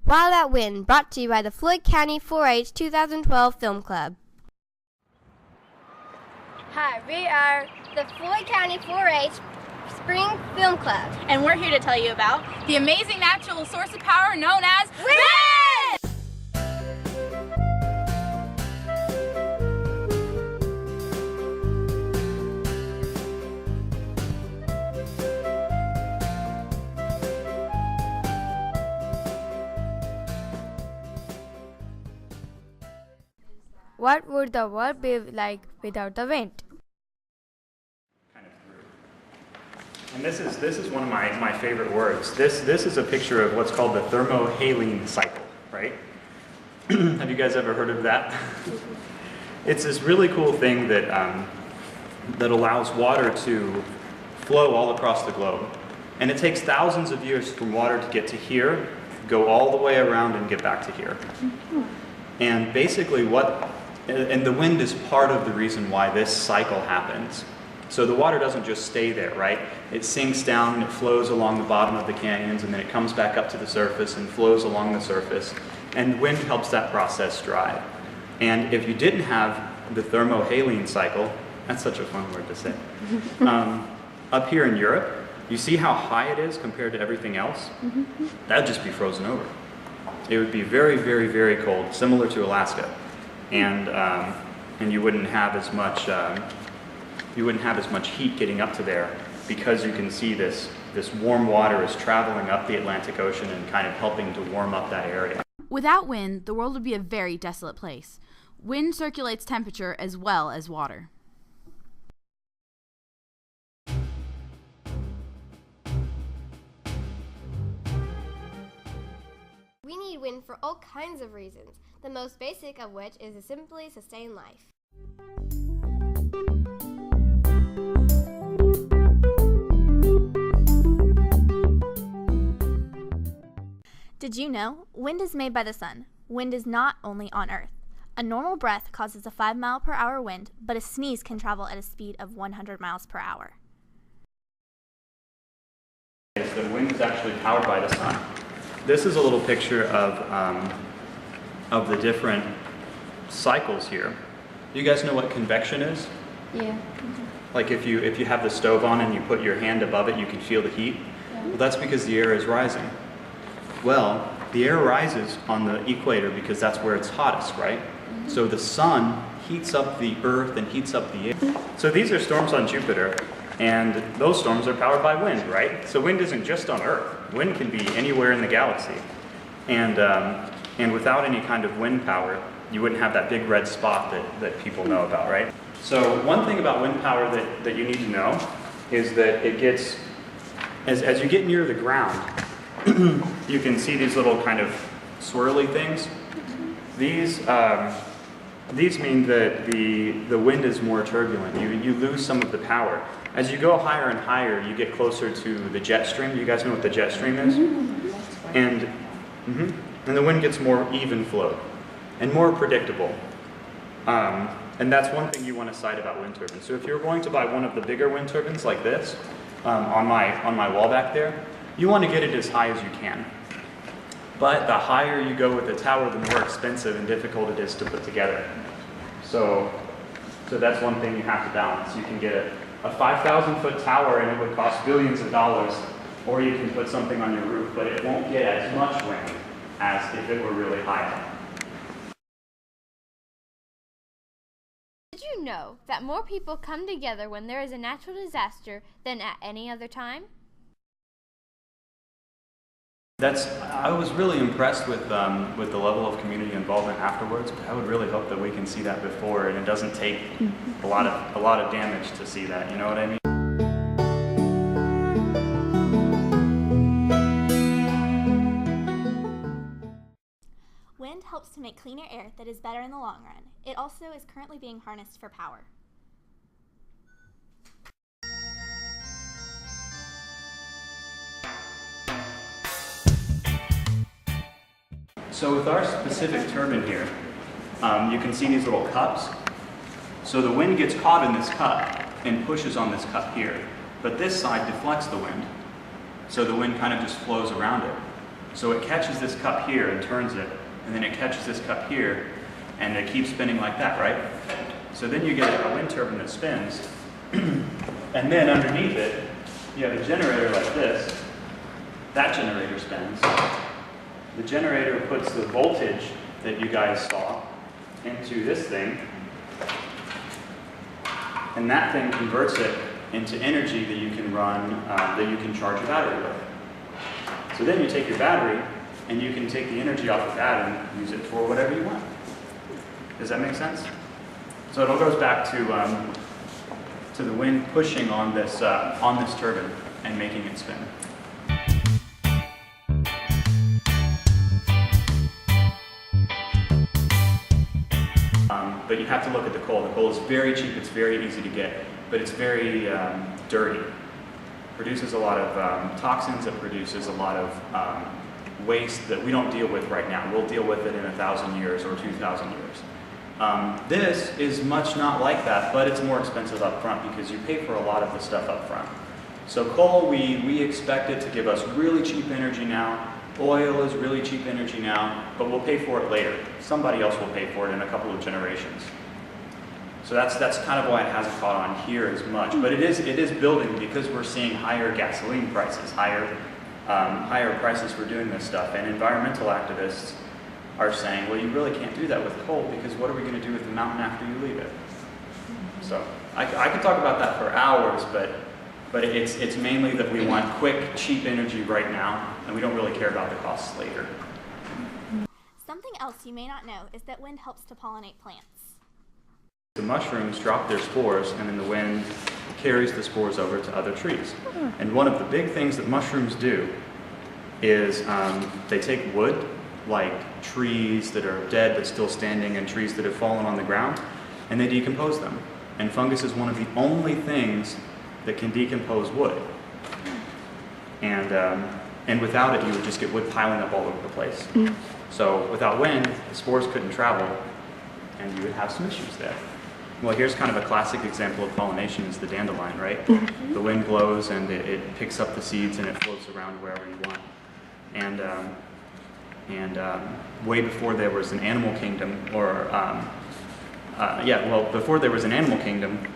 Wild Out Wind, brought to you by the Floyd County 4-H 2012 Film Club. Hi, we are the Floyd County 4-H Spring Film Club. And we're here to tell you about the amazing natural source of power known as wind! What would the world be like without the wind? And this is one of my favorite words. This is a picture of what's called the thermohaline cycle, right? Have you guys ever heard of that? It's this really cool thing that that allows water to flow all across the globe. And it takes thousands of years for water to get to here, go all the way around and get back to here. And basically and the wind is part of the reason why this cycle happens. So the water doesn't just stay there, right? It sinks down and it flows along the bottom of the canyons, and then it comes back up to the surface and flows along the surface. And wind helps that process drive. And if you didn't have the thermohaline cycle, that's such a fun word to say, up here in Europe, you see how high it is compared to everything else? That'd just be frozen over. It would be very, very, very cold, similar to Alaska. And you wouldn't have as much heat getting up to there, because you can see this warm water is traveling up the Atlantic Ocean and kind of helping to warm up that area. Without wind, the world would be a very desolate place. Wind circulates temperature as well as water. We need wind for all kinds of reasons, the most basic of which is to simply sustain life. Did you know? Wind is made by the sun. Wind is not only on Earth. A normal breath causes a 5-mile-per-hour wind, but a sneeze can travel at a speed of 100 miles per hour. The wind is actually powered by the sun. This is a little picture of the different cycles here. You guys know what convection is? Yeah. Like if you have the stove on and you put your hand above it, you can feel the heat. Well, that's because the air is rising. Well, the air rises on the equator because that's where it's hottest, right? So the sun heats up the earth and heats up the air. So these are storms on Jupiter, and those storms are powered by wind, right? So wind isn't just on Earth. Wind can be anywhere in the galaxy. And without any kind of wind power, you wouldn't have that big red spot that people know about, right? So one thing about wind power that you need to know is that it gets, as you get near the ground, you can see these little kind of swirly things. These mean that the wind is more turbulent. You lose some of the power. As you go higher and higher, you get closer to the jet stream. You guys know what the jet stream is? And the wind gets more even flow and more predictable. And that's one thing you want to cite about wind turbines. So if you're going to buy one of the bigger wind turbines like this, on my wall back there, you want to get it as high as you can. But the higher you go with the tower, the more expensive and difficult it is to put together. So that's one thing you have to balance. You can get a 5,000-foot tower and it would cost billions of dollars, or you can put something on your roof, but it won't get as much wind as if it were really high up. Did you know that more people come together when there is a natural disaster than at any other time? I was really impressed with the level of community involvement afterwards, but I would really hope that we can see that before, and it doesn't take a lot of damage to see that, you know what I mean? Wind helps to make cleaner air that is better in the long run. It also is currently being harnessed for power. So with our specific turbine here, you can see these little cups. So the wind gets caught in this cup and pushes on this cup here. But this side deflects the wind. So the wind kind of just flows around it. So it catches this cup here and turns it, and then it catches this cup here, and it keeps spinning like that, right? So then you get a wind turbine that spins, and then underneath it, you have a generator like this. That generator spins. The generator puts the voltage that you guys saw into this thing, and that thing converts it into energy that you can run, that you can charge a battery with. So then you take your battery, and you can take the energy off of that and use it for whatever you want. Does that make sense? So it all goes back to the wind pushing on this turbine and making it spin. But you have to look at the coal. The coal is very cheap, it's very easy to get, but it's very dirty. It produces a lot of toxins, it produces a lot of waste that we don't deal with right now. We'll deal with it in 1,000 years or 2,000 years. This is much not like that, but it's more expensive up front because you pay for a lot of the stuff up front. So coal, we expect it to give us really cheap energy now. Oil is really cheap energy now, but we'll pay for it later. Somebody else will pay for it in a couple of generations. So that's kind of why it hasn't caught on here as much. But it is building because we're seeing higher gasoline prices, higher prices for doing this stuff. And environmental activists are saying, well, you really can't do that with coal because what are we going to do with the mountain after you leave it? So I could talk about that for hours, but it's mainly that we want quick, cheap energy right now, and we don't really care about the costs later. Something else you may not know is that wind helps to pollinate plants. The mushrooms drop their spores, and then the wind carries the spores over to other trees. And one of the big things that mushrooms do is they take wood, like trees that are dead but still standing and trees that have fallen on the ground, and they decompose them. And fungus is one of the only things that can decompose wood. And without it, you would just get wood piling up all over the place. So without wind, the spores couldn't travel, and you would have some issues there. Well, here's kind of a classic example of pollination is the dandelion, right? The wind blows, and it picks up the seeds, and it floats around wherever you want. And way before there was an animal kingdom, before there was an animal kingdom,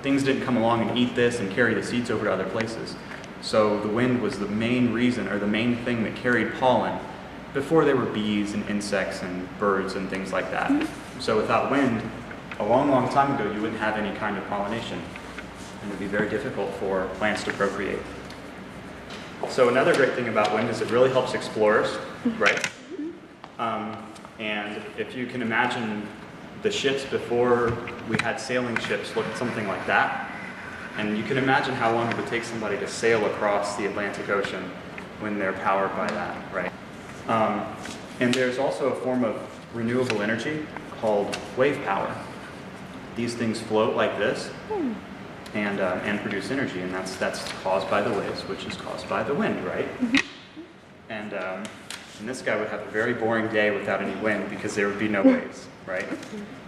things didn't come along and eat this and carry the seeds over to other places. So the wind was the main reason, or the main thing that carried pollen before there were bees and insects and birds and things like that. So without wind, a long, long time ago, you wouldn't have any kind of pollination. And it would be very difficult for plants to procreate. So another great thing about wind is it really helps explorers, right? And if you can imagine the ships before we had sailing ships looked something like that. And you can imagine how long it would take somebody to sail across the Atlantic Ocean when they're powered by that, right? And there's also a form of renewable energy called wave power. These things float like this and produce energy, and that's caused by the waves, which is caused by the wind, right? And this guy would have a very boring day without any wind because there would be no waves, right?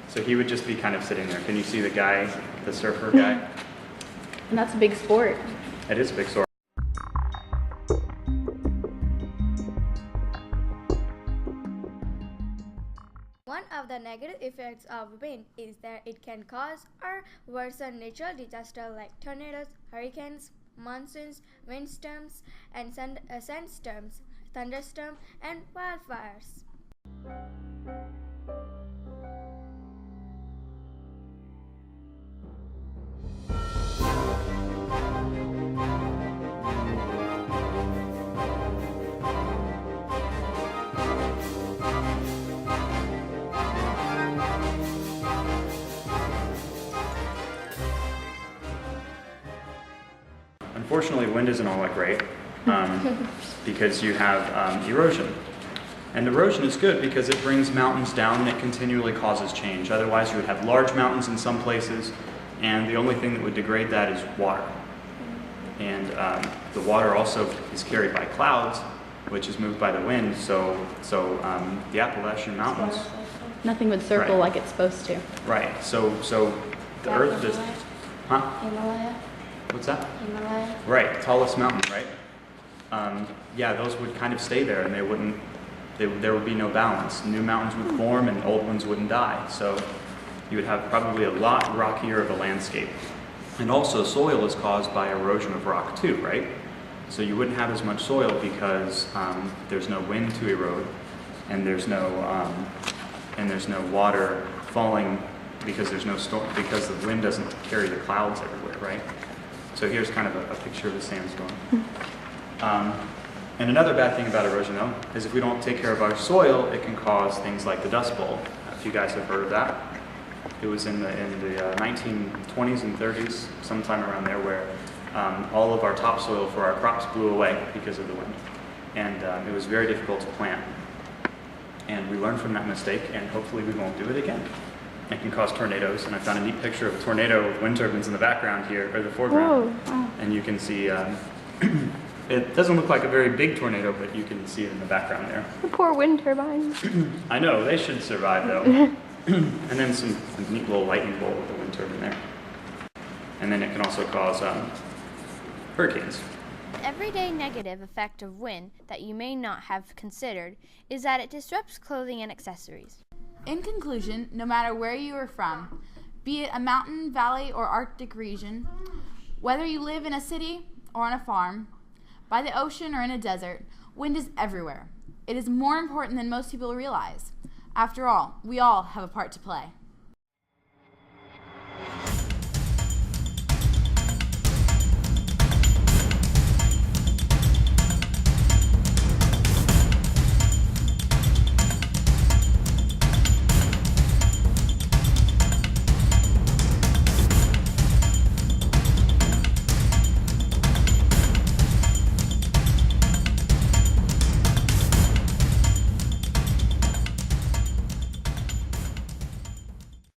So he would just be kind of sitting there. Can you see the guy, the surfer guy? And that's a big sport. It is a big sport. One of the negative effects of wind is that it can cause or worsen natural disasters like tornadoes, hurricanes, monsoons, windstorms, and sandstorms, thunderstorms, and wildfires. Unfortunately, wind isn't all that great because you have erosion. And erosion is good because it brings mountains down and it continually causes change. Otherwise, you would have large mountains in some places, and the only thing that would degrade that is water. And the water also is carried by clouds, which is moved by the wind. So the Appalachian Mountains. Nothing would circle Right. like it's supposed to. Right. So the Earth just. Huh? Himalaya? What's that? Himalaya? Right. Tallest mountain, right? yeah, those would kind of stay there, and there would be no balance. New mountains would form, and old ones wouldn't die. So you would have probably a lot rockier of a landscape. And also, soil is caused by erosion of rock too, right? So you wouldn't have as much soil because there's no wind to erode, and there's no water falling because there's no storm, because the wind doesn't carry the clouds everywhere, right? So here's kind of a picture of the sandstorm. And another bad thing about erosion, though, is if we don't take care of our soil, it can cause things like the Dust Bowl. If you guys have heard of that, it was in the 1920s and 30s, sometime around there, where all of our topsoil for our crops blew away because of the wind, and it was very difficult to plant. And we learned from that mistake, and hopefully we won't do it again. It can cause tornadoes, and I found a neat picture of a tornado with wind turbines in the background here, or the foreground. Whoa. And you can see, it doesn't look like a very big tornado, but you can see it in the background there. The poor wind turbines. I know, they should survive though. And then some neat little lightning bolt with the wind turbine there. And then it can also cause hurricanes. An everyday negative effect of wind that you may not have considered is that it disrupts clothing and accessories. In conclusion, no matter where you are from, be it a mountain, valley, or Arctic region, whether you live in a city or on a farm, by the ocean or in a desert, wind is everywhere. It is more important than most people realize. After all, we all have a part to play.